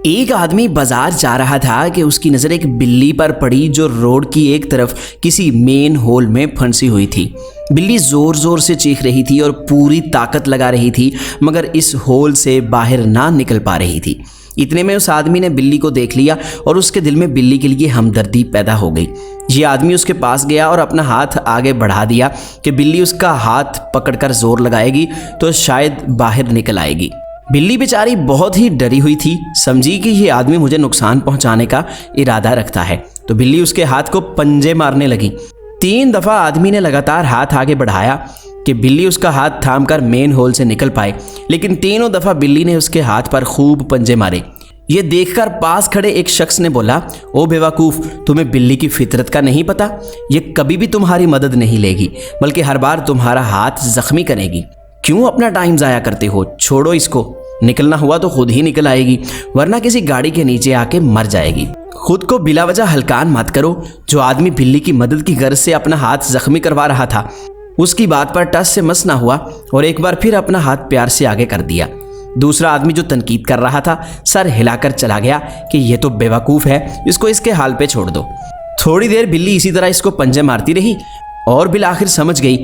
एक आदमी बाजार जा रहा था कि उसकी नज़र एक बिल्ली पर पड़ी जो रोड की एक तरफ किसी मेन होल में फंसी हुई थी। बिल्ली ज़ोर ज़ोर से चीख रही थी और पूरी ताकत लगा रही थी, मगर इस होल से बाहर ना निकल पा रही थी। इतने में उस आदमी ने बिल्ली को देख लिया और उसके दिल में बिल्ली के लिए हमदर्दी पैदा हो गई। ये आदमी उसके पास गया और अपना हाथ आगे बढ़ा दिया कि बिल्ली उसका हाथ पकड़कर जोर लगाएगी तो शायद बाहर निकल आएगी। बिल्ली बेचारी बहुत ही डरी हुई थी, समझी कि ये आदमी मुझे नुकसान पहुंचाने का इरादा रखता है, तो बिल्ली उसके हाथ को पंजे मारने लगी। 3 दफ़ा आदमी ने लगातार हाथ आगे बढ़ाया कि बिल्ली उसका हाथ थामकर मेन होल से निकल पाए, लेकिन तीनों दफ़ा बिल्ली ने उसके हाथ पर खूब पंजे मारे। ये देखकर पास खड़े एक शख्स ने बोला, ओ बेवकूफ़, तुम्हें बिल्ली की फितरत का नहीं पता? ये कभी भी तुम्हारी मदद नहीं लेगी, बल्कि हर बार तुम्हारा हाथ जख्मी करेगी। क्यों अपना टाइम ज़ाया करते हो? छोड़ो इसको। निकलना हुआ तो खुद ही निकल आएगी, वरना किसी गाड़ी के नीचे आके मर जाएगी। खुद को बिला वजह हल्कान मत करो। जो आदमी बिल्ली की मदद की गर्ज से अपना हाथ जख्मी करवा रहा था, उसकी बात पर टस से मस ना हुआ और एक बार फिर अपना हाथ प्यार से आगे कर दिया। दूसरा आदमी जो तनकीद कर रहा था, सर हिलाकर चला गया कि ये तो बेवकूफ़ है, इसको इसके हाल पे छोड़ दो। थोड़ी देर बिल्ली इसी तरह इसको पंजे मारती रही और बिल आखिर समझ गई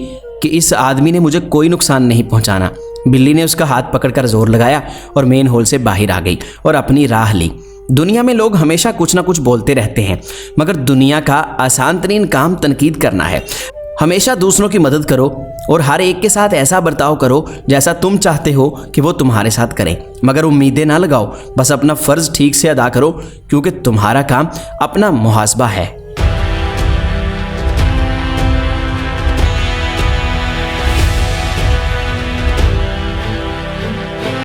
कि इस आदमी ने मुझे कोई नुकसान नहीं पहुंचाना। बिल्ली ने उसका हाथ पकड़कर जोर लगाया और मेन होल से बाहर आ गई और अपनी राह ली। दुनिया में लोग हमेशा कुछ ना कुछ बोलते रहते हैं, मगर दुनिया का आसान तरीन काम तनकीद करना है। हमेशा दूसरों की मदद करो और हर एक के साथ ऐसा बर्ताव करो जैसा तुम चाहते हो कि वो तुम्हारे साथ करें, मगर उम्मीदें ना लगाओ। बस अपना फ़र्ज़ ठीक से अदा करो, क्योंकि तुम्हारा काम अपना मुहासबा है।